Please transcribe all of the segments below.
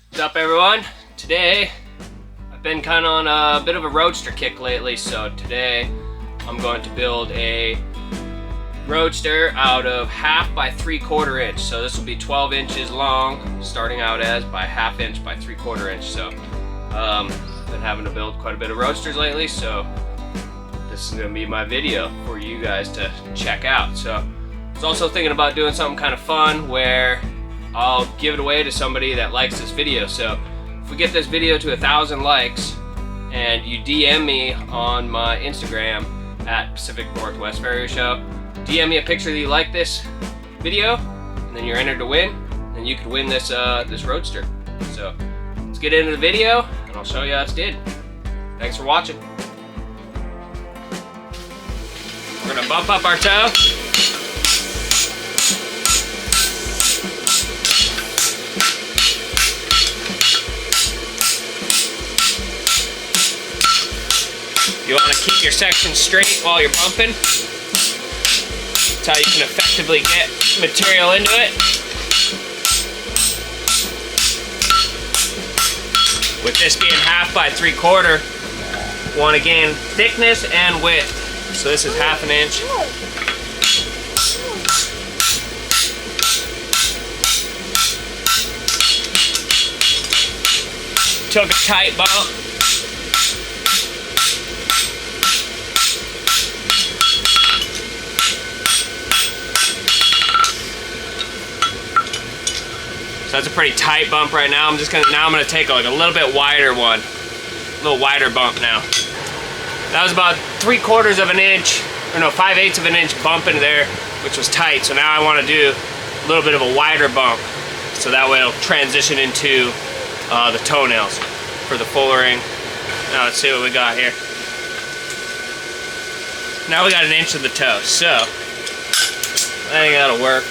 What's up, everyone? Today I've been kind of on a bit of a roadster kick lately, so today I'm going to build a roadster out of 1/2 by 3/4 inch. So this will be 12 inches long, starting out as by 1/2 inch by 3/4 inch. So been having to build quite a bit of roadsters lately, so this is going to be my video for you guys to check out. So I was also thinking about doing something kind of fun where I'll give it away to somebody that likes this video. So if we get this video to 1,000 likes and you DM me on my Instagram at Pacific Northwest Farrier Show, DM me a picture that you like this video, and then you're entered to win, and you could win this this roadster. So let's get into the video and I'll show you how it's did. Thanks for watching. We're gonna bump up our toe. You want to keep your section straight while you're bumping. That's how you can effectively get material into it. With this being 1/2 by 3/4, you want to gain thickness and width. So this is 1/2 inch. Took a tight bump. So that's a pretty tight bump right now. I'm gonna take like a little bit wider one. A little wider bump now. That was about 3/4 of an inch, or no, 5/8 of an inch bump in there, which was tight. So now I wanna do a little bit of a wider bump. So that way it'll transition into the toenails for the fullering. Now let's see what we got here. Now we got 1 inch of the toe. So I think that'll work.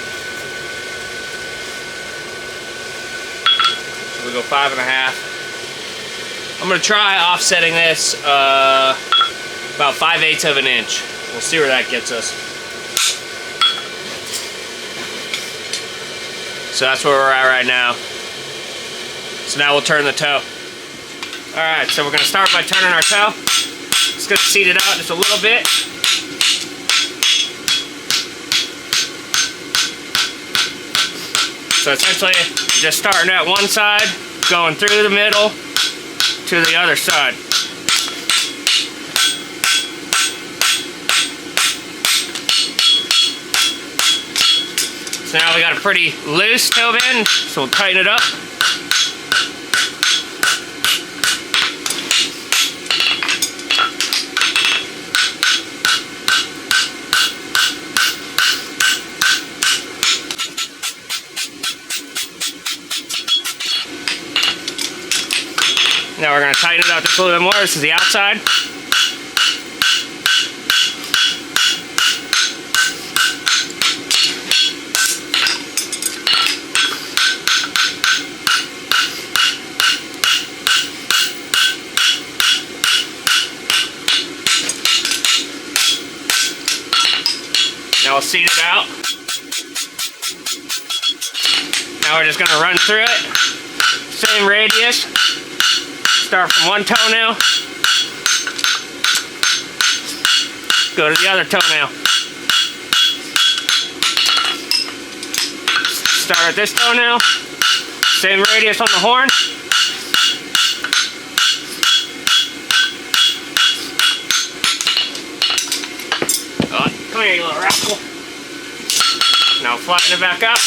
We go 5.5. I'm gonna try offsetting this about 5/8 of an inch. We'll see where that gets us. So that's where we're at right now. So now we'll turn the toe. All right, so we're gonna start by turning our toe. Just gonna seat it out just a little bit. So essentially, I'm just starting at one side, going through the middle to the other side. So now we got a pretty loose toe bend, so we'll tighten it up. Now we're going to tighten it up just a little bit more. This is the outside. Now we'll seat it out. Now we're just going to run through it. Same radius. Start from one toenail, go to the other toenail. Start at this toenail, same radius on the horn. Oh, come here, you little rascal. Now flatten it back up.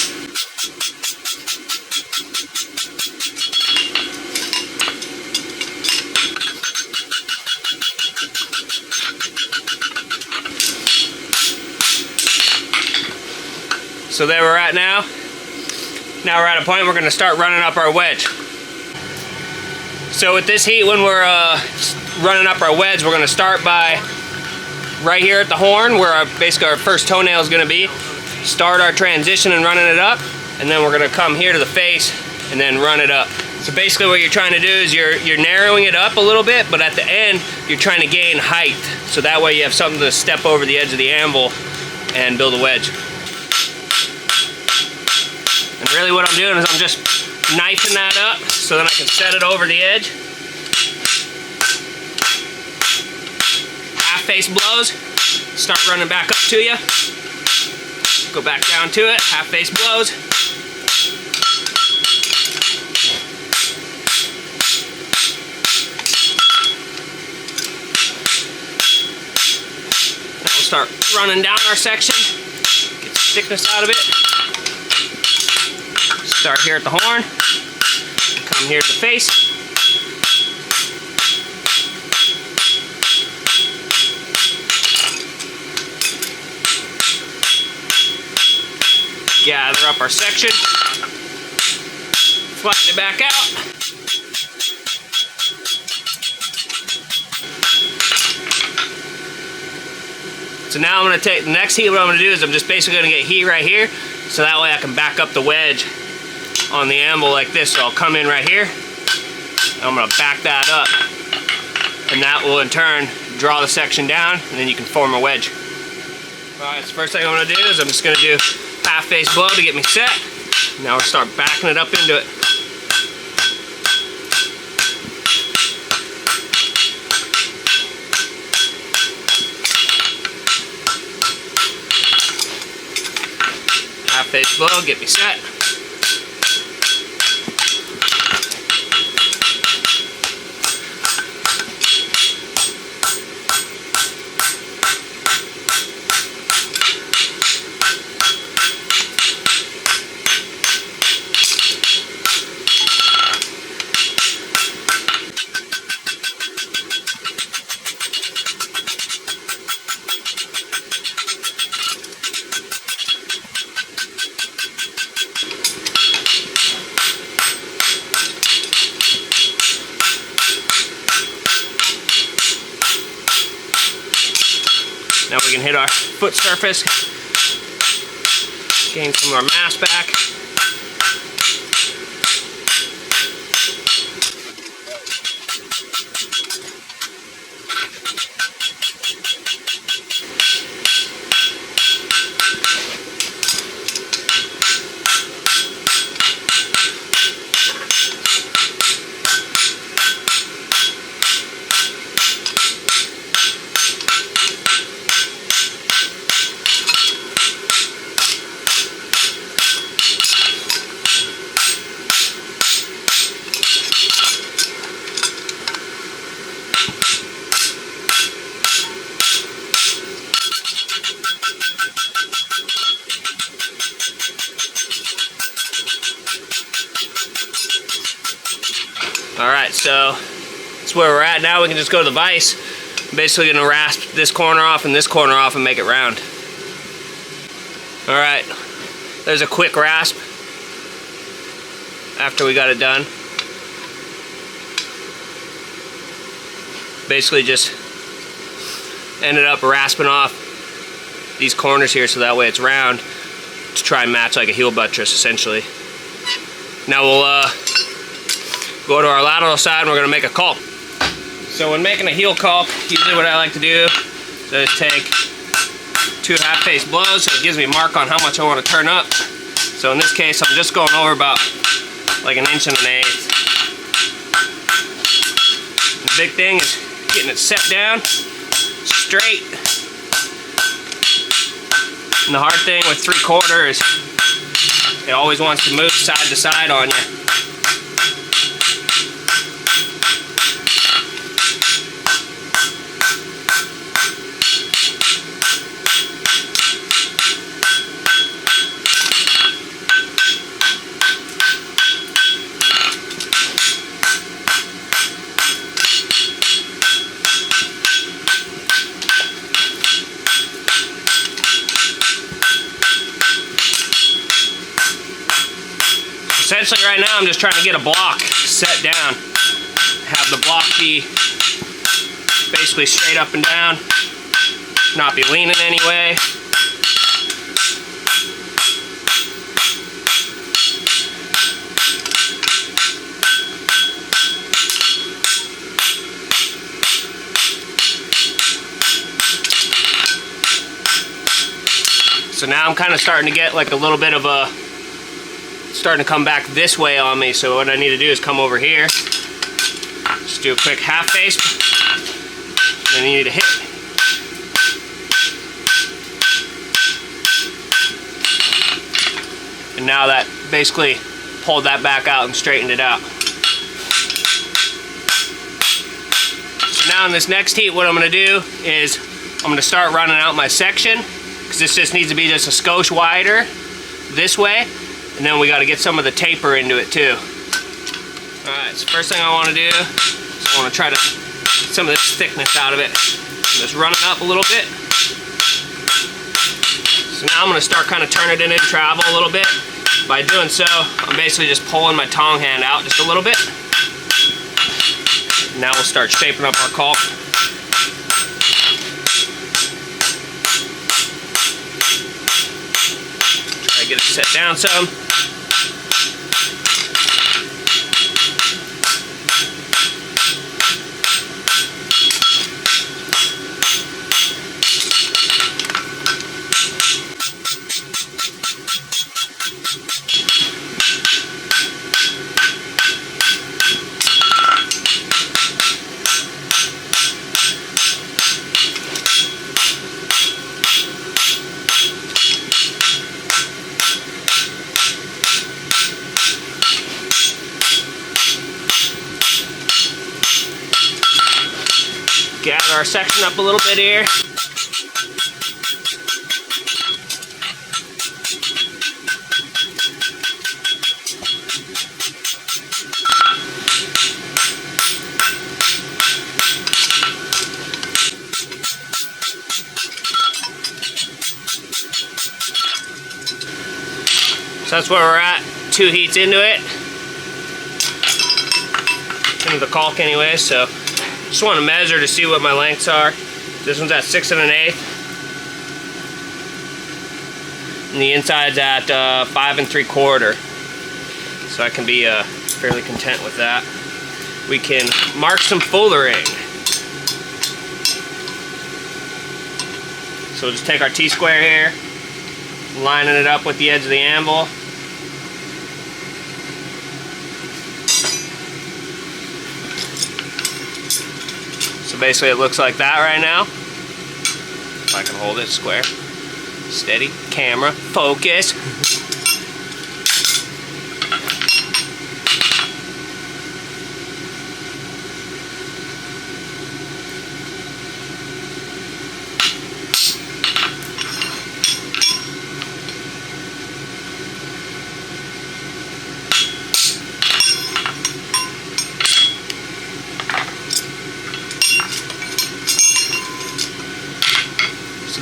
So there we're at now. Now we're at a point we're going to start running up our wedge. So with this heat, when we're running up our wedge, we're going to start by right here at the horn, where basically our first toenail is going to be. Start our transition and running it up, and then we're going to come here to the face and then run it up. So basically what you're trying to do is you're narrowing it up a little bit, but at the end you're trying to gain height. So that way you have something to step over the edge of the anvil and build a wedge. And really what I'm doing is I'm just knifing that up so then I can set it over the edge. Half face blows, start running back up to you. Go back down to it, half face blows. Now we'll start running down our section, get the thickness out of it. Start here at the horn, come here to the face. Gather up our section, flatten it back out. So now I'm going to take the next heat. What I'm going to do is I'm just basically going to get heat right here, so that way I can back up the wedge on the anvil like this. So I'll come in right here, and I'm going to back that up, and that will in turn draw the section down, and then you can form a wedge. Alright, so first thing I'm going to do is I'm just going to do half face blow to get me set. Now we'll start backing it up into it. Half face blow, get me set. Now we can hit our foot surface, gain some of our mass back. Alright, so that's where we're at now. We can just go to the vise. I'm basically going to rasp this corner off and this corner off and make it round. Alright, there's a quick rasp after we got it done. Basically just ended up rasping off these corners here so that way it's round to try and match like a heel buttress essentially. Now we'll go to our lateral side and we're going to make a caulk. So when making a heel caulk, usually what I like to do is take 2 half face blows so it gives me a mark on how much I want to turn up. So in this case I'm just going over about like 1 1/8 inches. The big thing is getting it set down straight. And the hard thing with 3/4 is it always wants to move side to side on you. Essentially right now I'm just trying to get a block set down. Have the block be basically straight up and down, not be leaning anyway. So now I'm kind of starting to get like a little bit of a starting to come back this way on me, so what I need to do is come over here. Just do a quick half face. Then you need to hit. And now that basically pulled that back out and straightened it out. So now in this next heat, what I'm going to do is I'm going to start running out my section, because this just needs to be just a skosh wider this way, and then we got to get some of the taper into it too. Alright, so first thing I want to do is I want to try to get some of this thickness out of it. I'm just running up a little bit. So now I'm going to start kind of turning it in travel a little bit. By doing so, I'm basically just pulling my tong hand out just a little bit. Now we'll start shaping up our caulk. Try to get it set down some. Gather our section up a little bit here. So that's where we're at, 2 heats into it. Into the caulk anyway, so just want to measure to see what my lengths are. This one's at 6 1/8. And the inside's at 5 3/4. So I can be fairly content with that. We can mark some fullering. So we'll just take our T-square here, lining it up with the edge of the anvil. So basically it looks like that right now. If I can hold it square. Steady, camera, focus.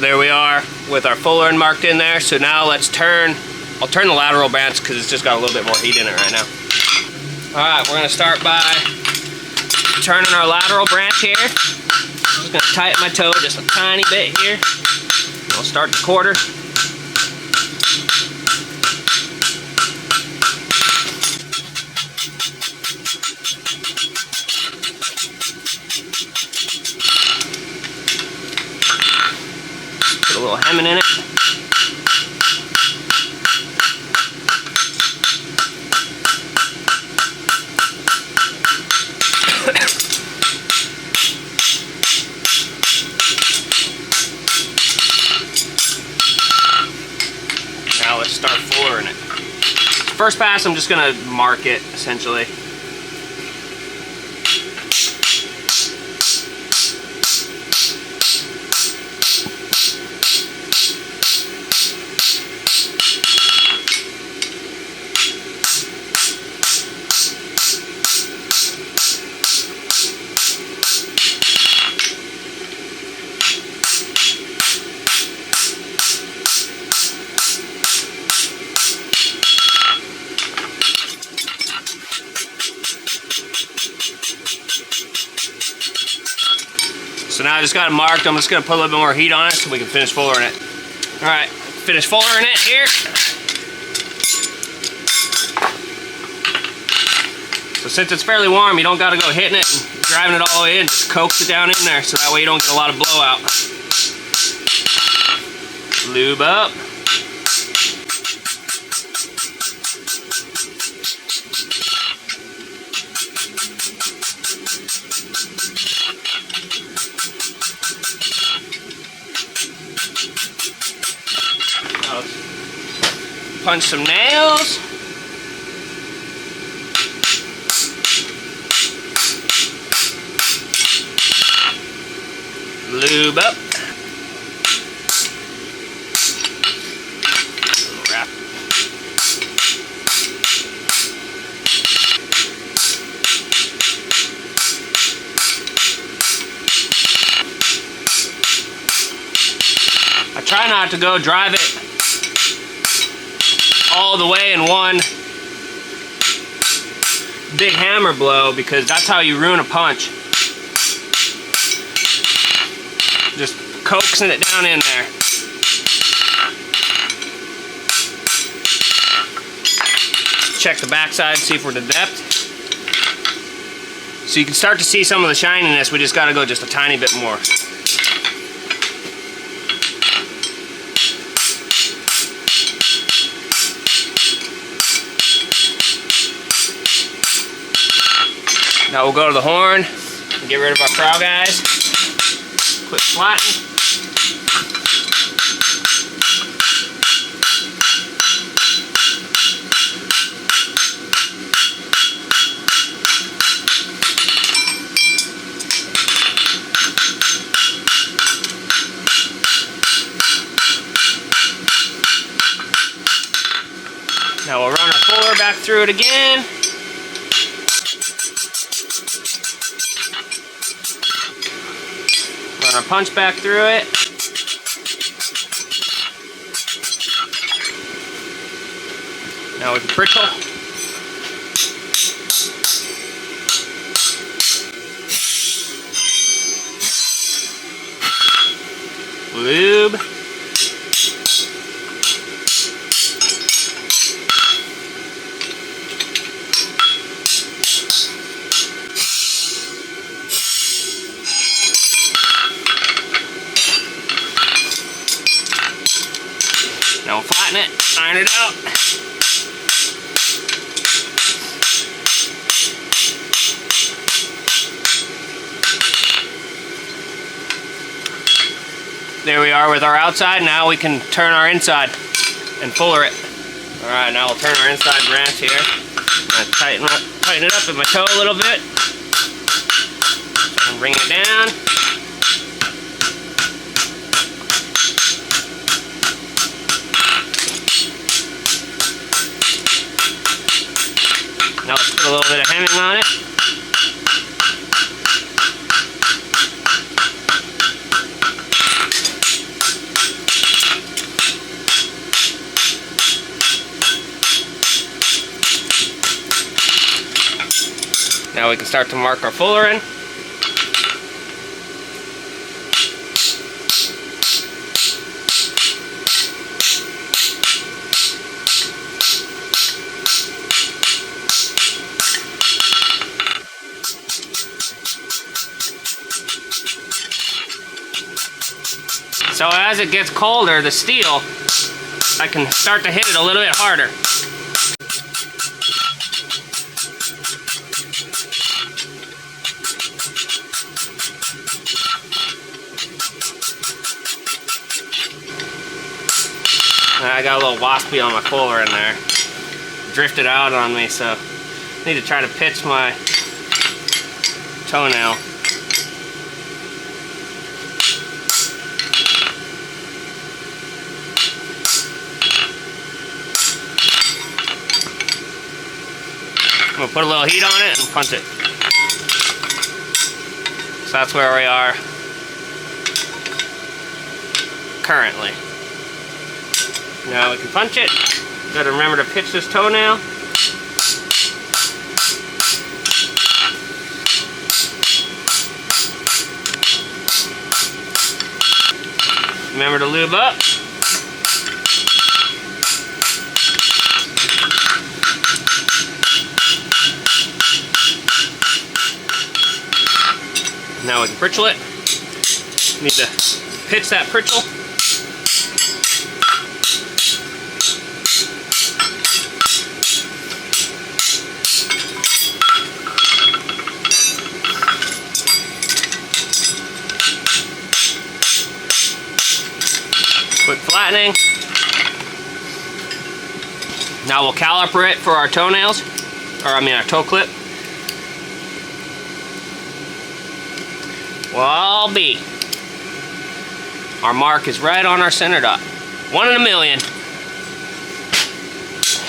There we are with our fullering marked in there. So now let's turn, I'll turn the lateral branch because it's just got a little bit more heat in it right now. Alright, we're going to start by turning our lateral branch here. Just going to tighten my toe just a tiny bit here. I'll start the quarter. Put a little hemming in it. Now let's start fullering it. First pass, I'm just going to mark it essentially. So now I just got it marked. I'm just going to put a little bit more heat on it so we can finish fullering it. Alright, finish fullering it here. So since it's fairly warm, you don't got to go hitting it and driving it all the way in. Just coax it down in there so that way you don't get a lot of blowout. Lube up. I'll punch some nails. Lube up. Wrap. I try not to go drive it all the way in one big hammer blow, because that's how you ruin a punch. Just coaxing it down in there. Check the backside, see if we're to depth. So you can start to see some of the shininess. We just got to go just a tiny bit more. Now we'll go to the horn and get rid of our prow guys. Quit flattening. Now we'll run our fuller back through it again. Run our punch back through it. Now with the prickle. Lube. Now we'll flatten it, iron it out. There we are with our outside. Now we can turn our inside and fuller it. Alright, now we'll turn our inside branch here. I'm going to tighten it up with my toe a little bit. And bring it down. Now let's put a little bit of hemming on it. Now we can start to mark our fuller in. So as it gets colder, the steel, I can start to hit it a little bit harder. I got a little waspy on my fuller in there. Drifted out on me, so I need to try to pitch my toenail. I'm gonna put a little heat on it and punch it. So that's where we are currently. Now we can punch it. Gotta remember to pitch this toenail. Remember to lube up. Now we can pritchel it. Need to pitch that pritchel. flattening. Now we'll caliper it for our toenails, or I mean our toe clip. Well, B. Our mark is right on our center dot. 1 in a million.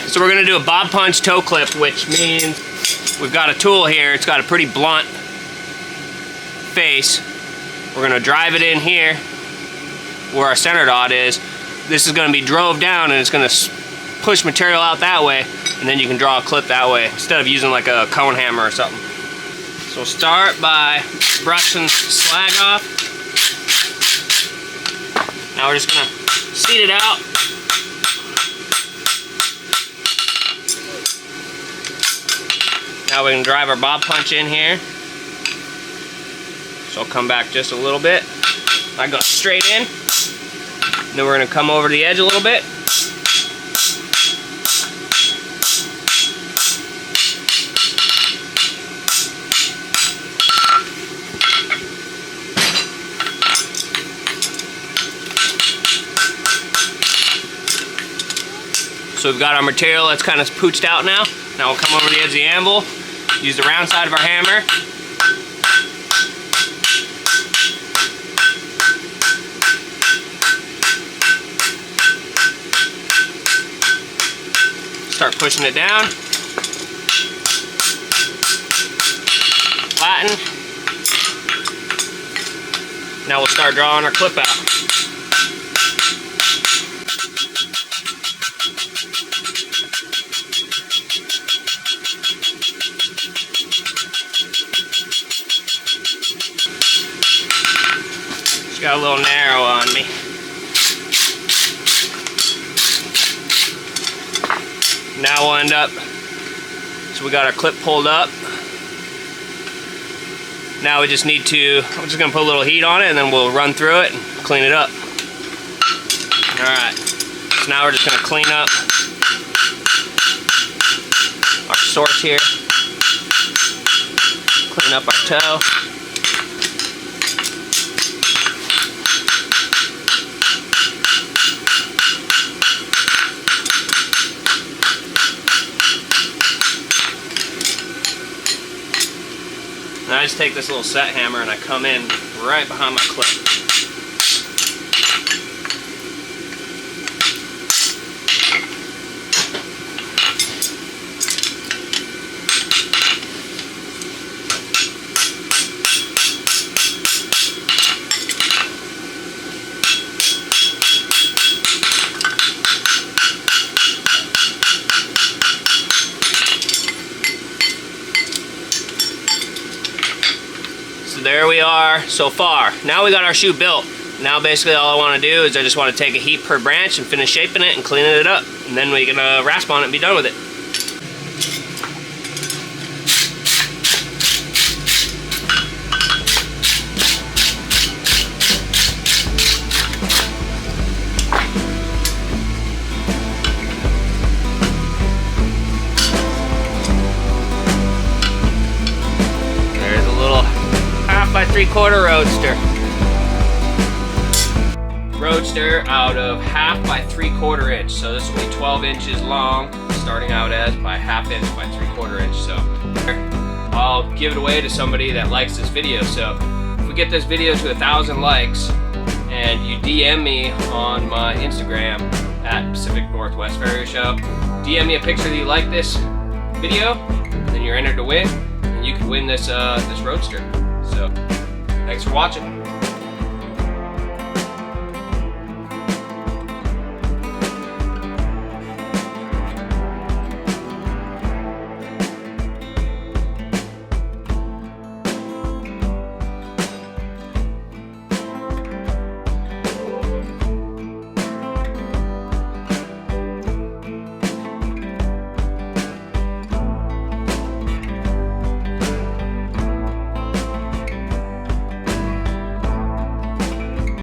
So we're gonna do a bob punch toe clip, which means we've got a tool here. It's got a pretty blunt face. We're gonna drive it in here where our center dot is. This is gonna be drove down and it's gonna push material out that way, and then you can draw a clip that way instead of using like a cone hammer or something. So start by brushing slag off. Now we're just gonna seat it out. Now we can drive our bob punch in here. So I'll come back just a little bit. I go straight in. Then we're gonna come over the edge a little bit. So we've got our material that's kind of pooched out now. Now we'll come over the edge of the anvil, use the round side of our hammer. Start pushing it down. Flatten. Now we'll start drawing our clip out. Got a little narrow on me. Now we'll end up, so we got our clip pulled up. Now we just need to, I'm just gonna put a little heat on it and then we'll run through it and clean it up. Alright, so now we're just gonna clean up our source here. Clean up our toe. And I just take this little set hammer and I come in right behind my clip. There we are so far. Now we got our shoe built. Now basically all I want to do is I just want to take a heat per branch and finish shaping it and cleaning it up. And then we can rasp on it and be done with it. By 3/4 roadster. Roadster out of 1/2 by 3/4 inch. So this will be 12 inches long, starting out as by 1/2 inch by 3/4 inch. So I'll give it away to somebody that likes this video. So if we get this video to 1,000 likes and you DM me on my Instagram at Pacific Northwest Farrier Show, DM me a picture that you like this video, then you're entered to win, and you can win this this roadster. So, thanks for watching.